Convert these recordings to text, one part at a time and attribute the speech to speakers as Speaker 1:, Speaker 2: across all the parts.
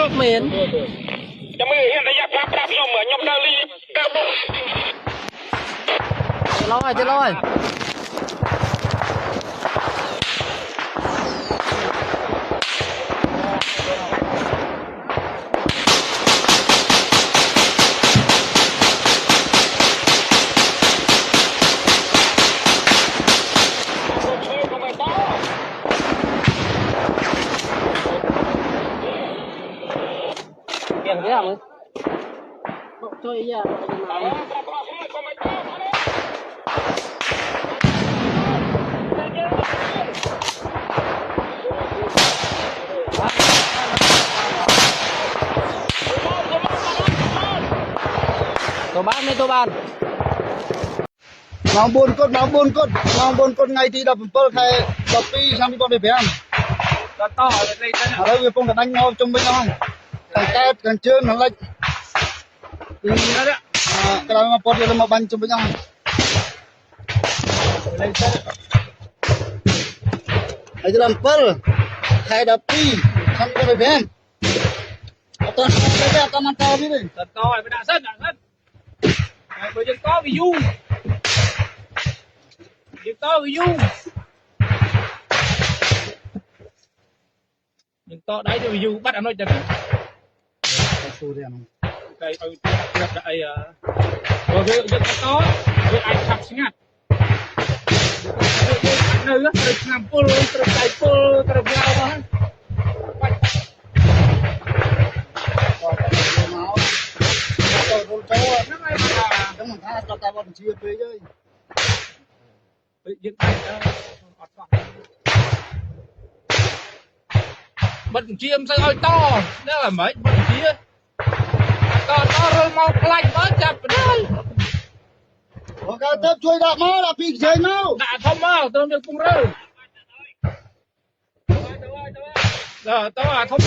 Speaker 1: chốt miền
Speaker 2: cho mày hiện tại giáp đáp nhom ở nhom đa ly đáp đâu
Speaker 1: chơi lôi tiền thế nào chơi gì à tô ban
Speaker 3: Mang buôn cốt ngày thì đập bơ khai đập đi sang đi con để về ăn
Speaker 2: to ở đây
Speaker 3: ở đây về phong đã đánh nhau trong bên nhau càng tét càng trơn nó lạnh
Speaker 2: đó đấy
Speaker 3: cái đó mà pot là mà bắn trong bên nhau ấy làm bơ khai đập đi sang con để về ăn toàn cái con ăn to đi
Speaker 2: to rồi mới đã sân bây giờ to vì du việc to vì du nhưng to đấy thì du bắt ăn nói chật cái đây rồi việc to việc aiขับสิงห์nơi á từ làm pol từ chạy pol từ vào đó bật chim sao ơi to đó là mấy bật chim to rồi mau lạnh đó chặt đấy
Speaker 3: cái tép chui đã máu là bị dây máu
Speaker 2: đã thông máu tôi được cung rơi giờ tôi là thông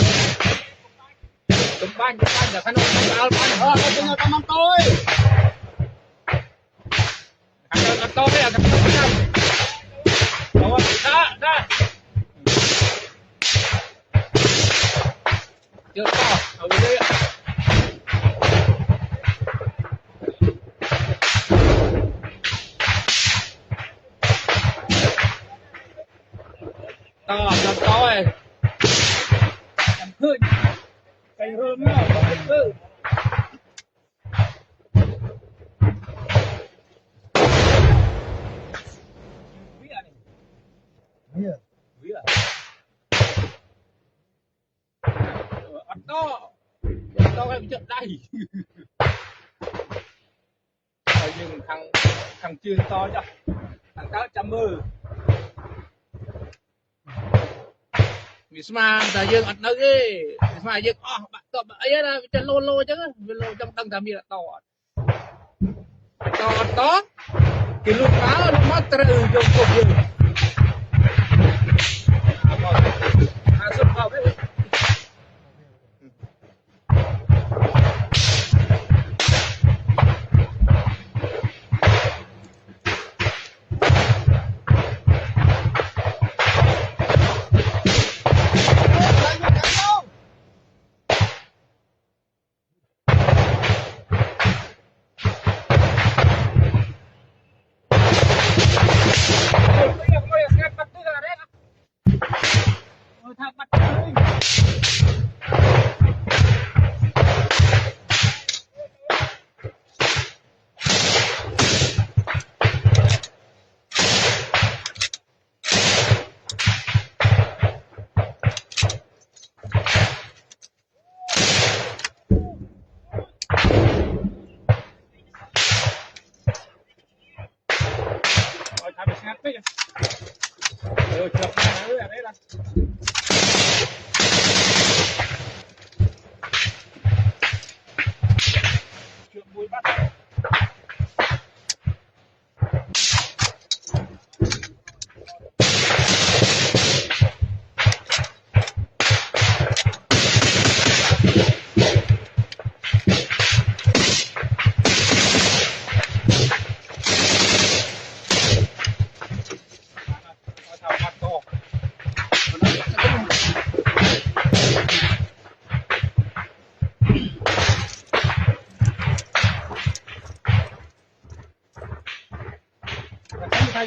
Speaker 2: tụm banh là khăn ông
Speaker 3: cái nhà cầm ăn tôi
Speaker 2: khăn to đấy là khăn đó đó chưa to ở đây to rồi làm khơi cây rơm nó khơi to em trận đây nhưng thằng chuyên to cho thằng cá trăm mơ Misma ta dương ăn nơi đi Misma dương bạn tập ấy là chân lô chứ lô trong tầng tầm là to cái lúc đó nó mất từ dùng cục dương sụp vào đấy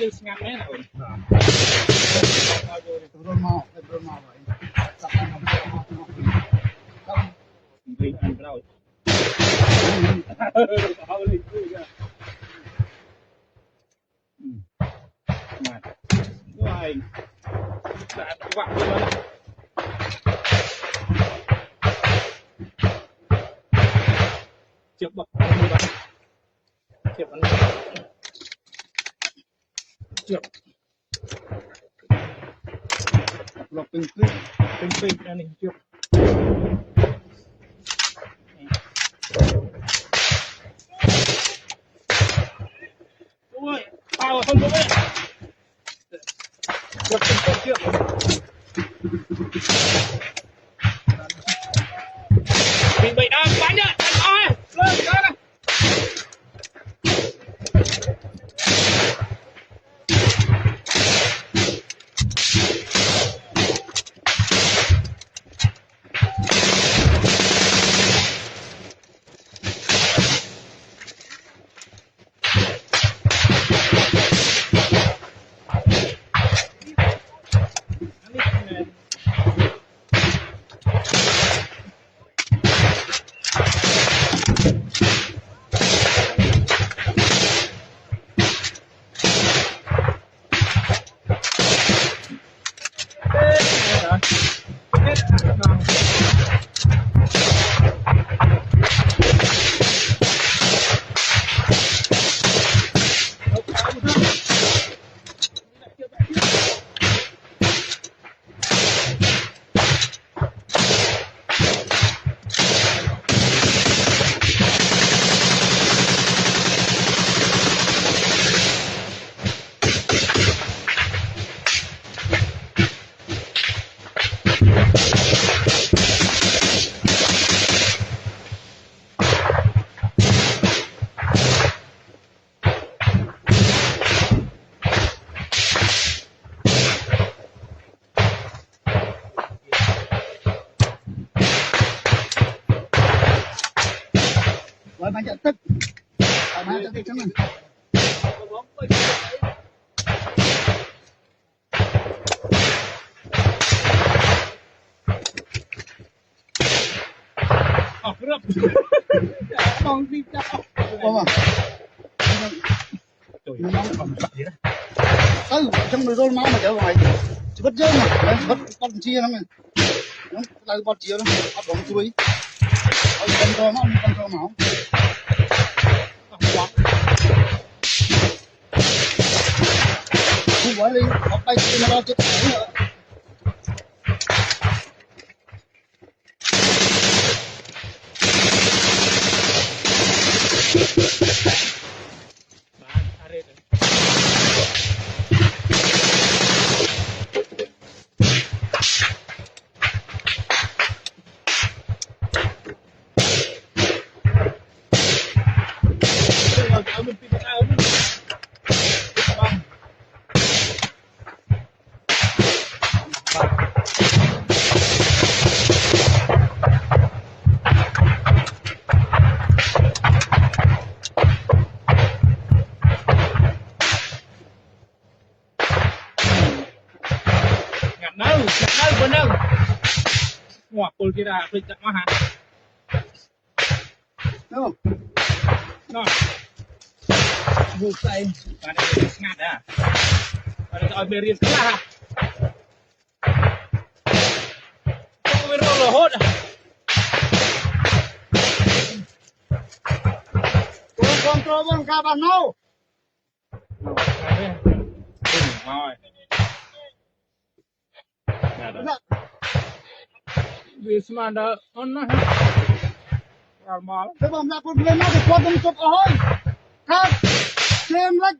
Speaker 2: យើងស្ងាត់មែនអូន
Speaker 3: រលមកហើយសាប់តាមមកវិញ
Speaker 2: វិញអត់ប្រោយអើលេងគឺយ៉ាមកវាយដាក់វាក់ទៅជិបបាត់ជិបអត់ជិប
Speaker 3: lọc từng phút
Speaker 2: ra này chụp ôi tao không có đấy chụp từng phút chưa bị bậy bắn nhá ơi lên ra này
Speaker 3: Rồi bạn nhận tức. Bạn nhận tức chẳng mình.
Speaker 2: Con đi cho
Speaker 3: Không à?
Speaker 2: trời nó còn sạch vậy đó
Speaker 3: trong rồi máu mà trở ngoài chỉ bắt dơ mà bắt con chia lắm nó lại bắt chia lắm bắt bóng chuối con cho máu không bỏ đi bắt tay nó lo chết nữa
Speaker 2: Wah, pul kira pecah mah.
Speaker 3: Đâu?
Speaker 2: Nó. Bukai. Pada ngad dah. Pada oi berian kelah. Kau beri lohot.
Speaker 3: Kau kontrol bang kapan now?
Speaker 2: Rồi. Vì mà đã nó vào mỏ
Speaker 3: Thế bom ra con lên nó thì qua bông chụp ôi khác xem lách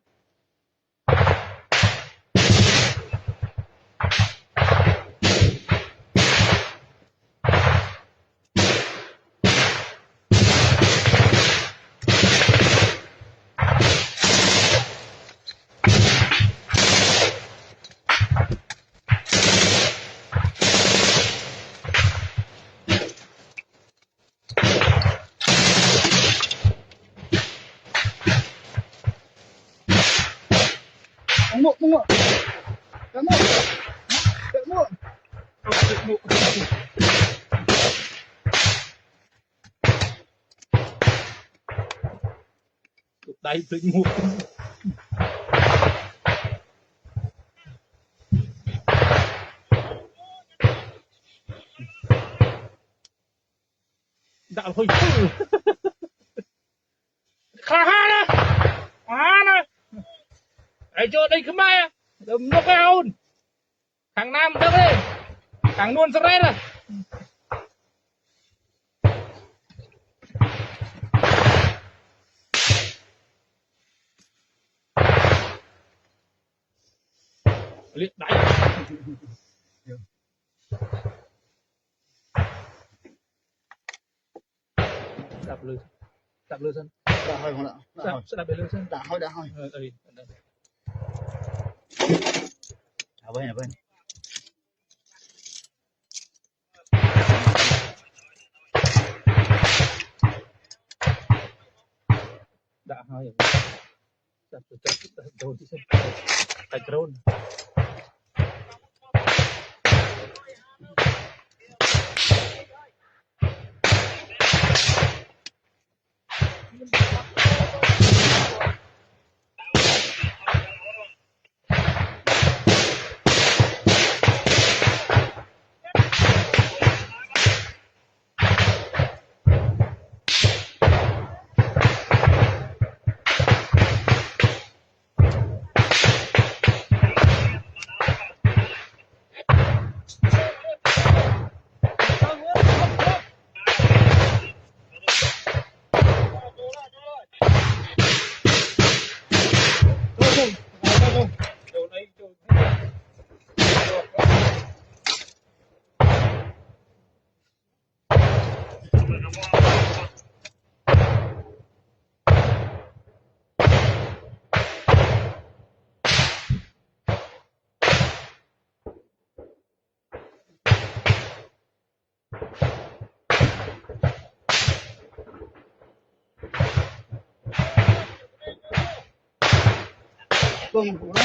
Speaker 3: mua mua cái mua
Speaker 2: đây tự mua đạo hơi khá nè ai cho đây không ai đừng nó cái ôn thằng nam đâu đi thằng luôn sắp rồi liệt đáy đạp lư sân
Speaker 3: đã hơi không đã
Speaker 2: sẽ đạp lư sân
Speaker 3: đã hơi
Speaker 2: đã
Speaker 3: bên
Speaker 2: đã hơi đạp drone chứ phải drone
Speaker 3: vâng của nó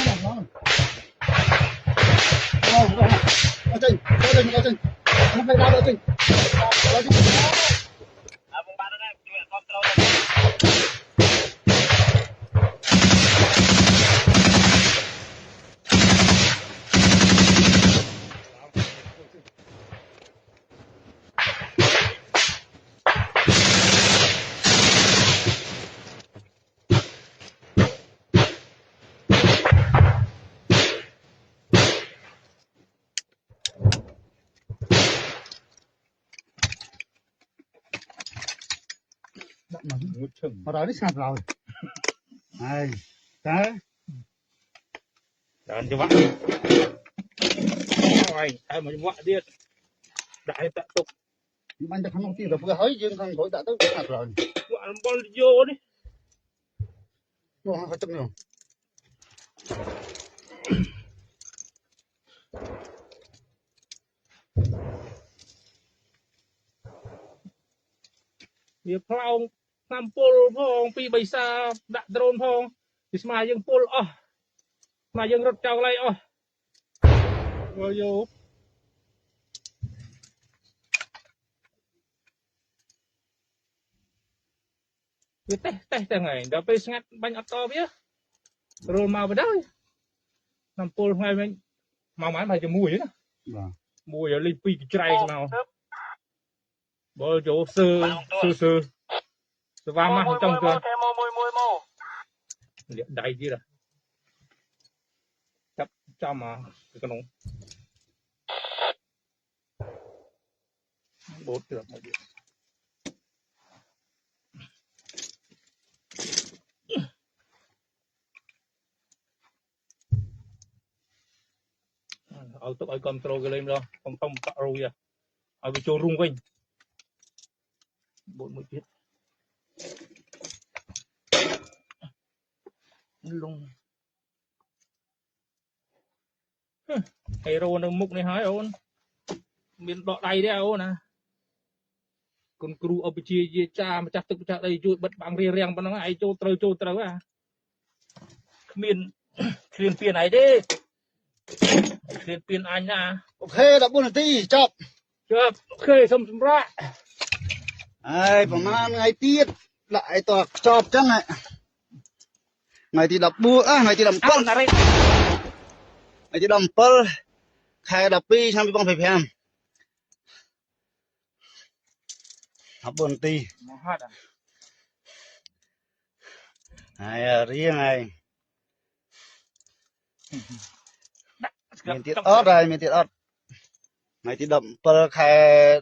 Speaker 3: ở trên nó phải ra ở trên mà rồi nó sạt rồi này đấy
Speaker 2: đàn cho vợ rồi ai mà vợ điên đại tạ tục
Speaker 3: bạnจะทำอะไรแต่เพื่อเฮ้ยยังทางkhỏi đã tới sạt rồi
Speaker 2: vợ con vô đi
Speaker 3: nó phải chấp nhận
Speaker 2: việc phong làm pol phong pi bay xa đặt drone phong thì mà dương pol mà dương rốt trâu lại rồi vô cái teh này đãไปงัดบัญญัติต่อเบี้ยโรลมาไปได้นำโพลไงมันมาหมายมาจะมวยนะมวยอะไรปีกใจมาบอลโจซื้อสว่างมาจังเกินเดี๋ยวได้จีละจับจ้ามาcái nón bột được một điểmเอาตัวไอ้คอนโทรลกันเลยมั้ยต้องตัดรูอ่ะเอาไปโจรุ่งวิ่งบนมือพิษลงไอ้โรนมุกในหายโอนมีดอกใดได้โอนะคุณครูเอาไปเจียจ้ามาจับตึกจับได้จุดบัดบางเรียงปนนั้นไอ้โจเตอร์อ่ะมี เคลียนเปลี่ยนไหนดิเคลียนเปลี่ยนอันนะ
Speaker 3: ok đã buôn là tí chọc
Speaker 2: จบเคยสมสมระ
Speaker 3: ai bảo mà ngày tiết lại tọt chọc chắc này ngày thì đập bua ngày thì đập
Speaker 2: เอา
Speaker 3: phân
Speaker 2: อะไร
Speaker 3: ngày thì đập phân khai đập pi sang bị bong phải phèm học buôn tí
Speaker 2: มาฮัดอ่ะ
Speaker 3: này riêng này miền tiết ớt đây miền tiết ớt ngày thì đập phân khai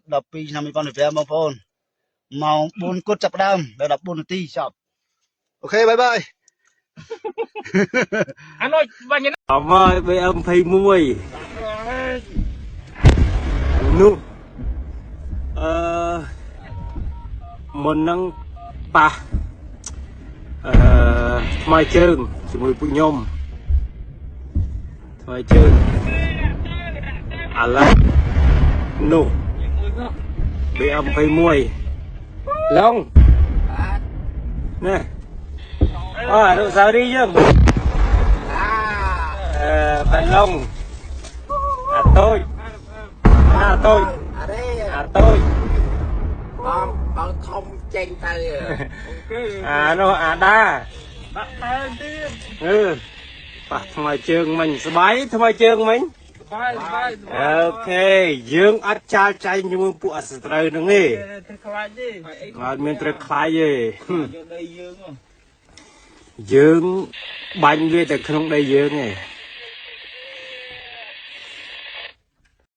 Speaker 3: đập pi sang bị bong phải phèm bong phôn màu buôn cốt chập đam để đập buôn tí chọc ok bye bye
Speaker 2: อันน้อยวันนี้
Speaker 4: Ông ơi, bây ông thấy mùi Nụ Một nâng ba Mai chương Chỉ mùi bụi nhôm Mai chương À lại Nụ Bây ông thấy mùi Long Nè Độ sao đi chứ Bạn Long tôi tôi
Speaker 1: Bạn không chen tay
Speaker 4: nó đa Thằng trường mình sẽ bái thằng trường mình
Speaker 2: บายบาย
Speaker 4: ok dương ắt cha chay như mương phụ ở sợi trời nó nghe
Speaker 2: ถึงคลายดิ
Speaker 4: mình trời khai gì
Speaker 2: อยู่ในยืง
Speaker 4: dương bánh về từ không đây dương này